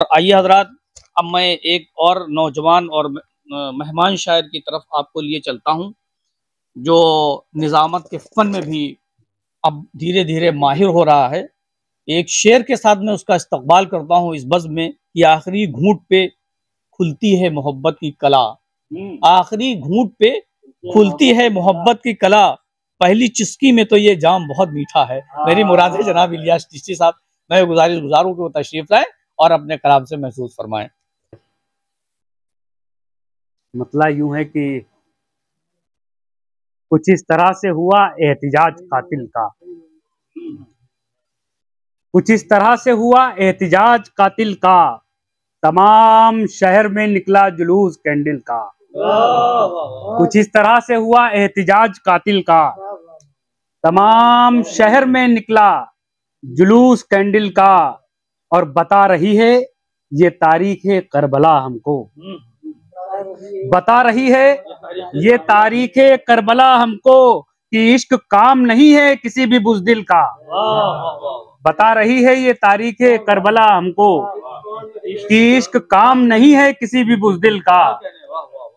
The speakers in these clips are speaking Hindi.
आइए हजरात, अब मैं एक और नौजवान और मेहमान शायर की तरफ आपको लिए चलता हूँ, जो निज़ामत के फ़न में भी अब धीरे धीरे माहिर हो रहा है। एक शेर के साथ मैं उसका इस्तकबाल करता हूँ इस बज़्म में कि आखिरी घूंट पे खुलती है मोहब्बत की कला। आखिरी घूंट पे खुलती है मोहब्बत की कला, पहली चुस्की में तो ये जाम बहुत मीठा है। मेरी मुराद है जनाब इलियास चिश्ती साहब। मैं गुजारूँ कि वो तशरीफ लाए और अपने कलाम से महसूस फरमाएं। मतलब यूं है कि कुछ इस तरह से हुआ एहतिजाज कातिल का, कुछ इस तरह से हुआ एहतिजाज कातिल का, तमाम शहर में निकला जुलूस कैंडिल का। कुछ इस तरह से हुआ एहतिजाज कातिल का, तमाम शहर में निकला जुलूस कैंडिल का। और बता रही है ये तारीख है करबला हमको, बता रही है ये तारीख करबला हमको कि इश्क काम नहीं है किसी भी बुज़दिल का। बता रही है ये तारीख करबला हमको कि इश्क काम नहीं है किसी भी बुज़दिल का,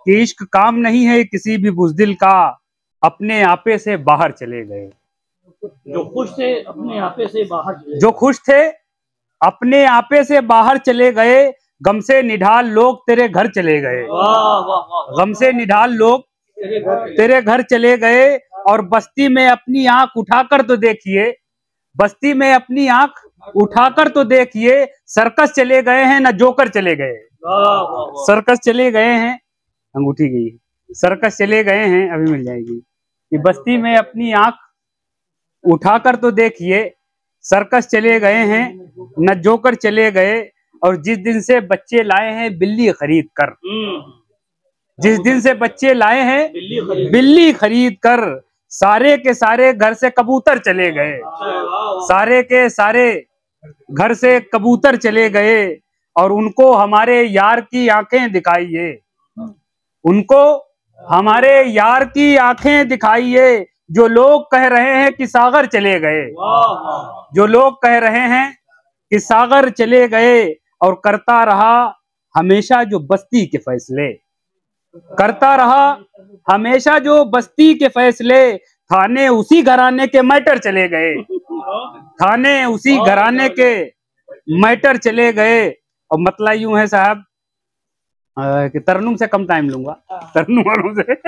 कि इश्क काम नहीं है किसी भी बुज़दिल का। अपने आपे से बाहर चले गए जो खुश थे अपने आपे से बाहर चले, जो खुश थे अपने आपे से बाहर चले गए। गम से निढाल लोग तेरे घर चले गए, गम से निढाल लोग तेरे घर चले गए। और बस्ती में अपनी आंख उठाकर तो देखिए, बस्ती में अपनी आंख उठाकर तो देखिए, सर्कस चले गए हैं ना जोकर चले गए। सर्कस चले गए हैं, अंगूठी गई, सर्कस चले गए हैं, अभी मिल जाएगी। कि बस्ती में अपनी आंख उठाकर तो देखिए, सर्कस चले गए हैं न जोकर चले गए। और जिस दिन से बच्चे लाए हैं बिल्ली खरीद कर, जिस दिन से बच्चे लाए हैं बिल्ली खरीद कर, सारे के सारे घर से कबूतर चले गए, सारे के सारे घर से कबूतर चले गए। और उनको हमारे यार की आंखें दिखाइए, उनको हमारे यार की आंखें दिखाइए। जो लोग कह रहे हैं कि सागर चले गए, जो लोग कह रहे हैं कि सागर चले गए। और करता रहा हमेशा जो बस्ती के फैसले, करता रहा हमेशा जो बस्ती के फैसले। थाने उसी घराने के मैटर चले गए, थाने उसी घराने के मैटर चले गए। और मतलब यूं है साहब कि तरन्नुम से कम टाइम लूंगा, तरन्नुम वालों से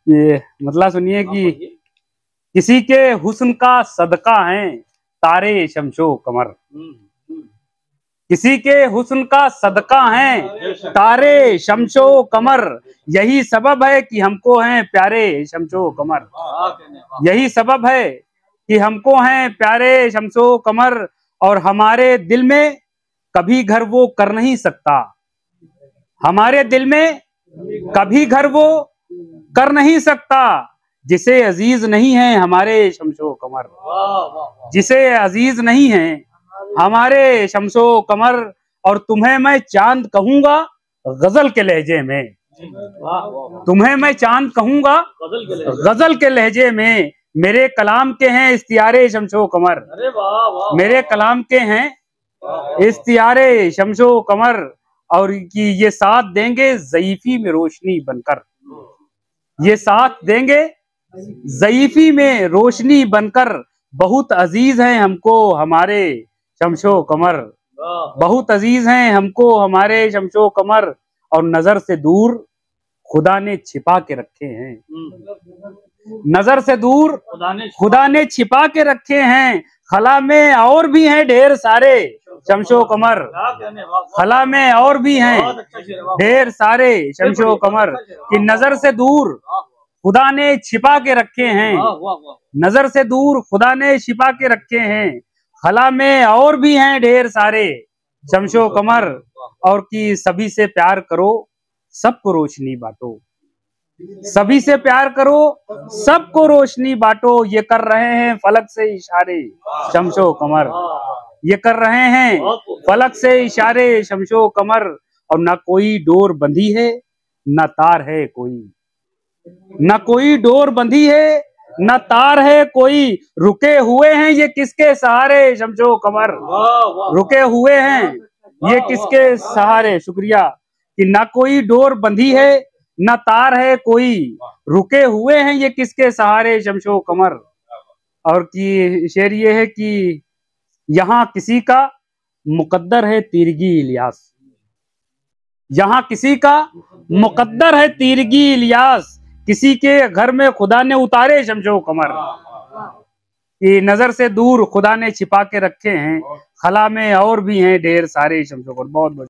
ये मतलब सुनिए कि किसी के हुस्न का सदका है तारे शमशो कमर, किसी के हुस्न का सदका है तारे शमशो कमर। यही सबब है कि हमको हैं प्यारे शमशो कमर, यही सबब है कि हमको हैं प्यारे शमशो कमर। और हमारे दिल में कभी घर वो कर नहीं सकता, हमारे दिल में कभी घर वो कर नहीं सकता, जिसे अजीज नहीं है हमारे शमशो कमर, जिसे अजीज नहीं है हमारे शमशो कमर। और तुम्हें मैं चांद कहूंगा गजल के लहजे में, तुम्हें मैं चांद कहूंगा गजल के लहजे में। मेरे कलाम के हैं इख्तियारे शमशो कमर, मेरे कलाम के हैं इख्तियारे शमशो कमर। और कि ये साथ देंगे ज़ईफी में रोशनी बनकर, ये साथ देंगे ज़ईफी में रोशनी बनकर। बहुत अजीज हैं हमको हमारे शमशो कमर, बहुत अजीज हैं हमको हमारे शमशो कमर। और नजर से दूर खुदा ने छिपा के रखे हैं, नजर से दूर खुदा ने छिपा के रखे हैं। खला में और भी हैं ढेर सारे शमशो कमर, खला में और भी हैं ढेर सारे शमशो कमर। कि नजर से दूर खुदा ने छिपा के रखे हैं, नजर से दूर खुदा ने छिपा के रखे हैं। खला में और भी हैं ढेर सारे शमशो कमर। और कि सभी से प्यार करो सबको रोशनी बांटो, सभी से प्यार करो सबको रोशनी बांटो। ये कर रहे हैं फलक से इशारे शमशो कमर, ये कर रहे हैं फलक से इशारे शमशो कमर। और ना कोई डोर बंधी है ना तार है कोई, ना कोई डोर बंधी है न तार है कोई, रुके हुए हैं ये किसके सहारे शमशो कमर। रुके हुए हैं ये किसके सहारे, शुक्रिया। कि न कोई डोर बंधी है न तार है कोई, रुके हुए हैं ये किसके सहारे शमशो कमर। और कि शेर ये है कि यहाँ किसी का मुकद्दर है तीरगी इलियास, यहाँ किसी का मुकद्दर है तीरगी इलियास, किसी के घर में खुदा ने उतारे शमशो कमर। कि नजर से दूर खुदा ने छिपा के रखे हैं, खला में और भी हैं ढेर सारे शमशो कमर। बहुत बहुत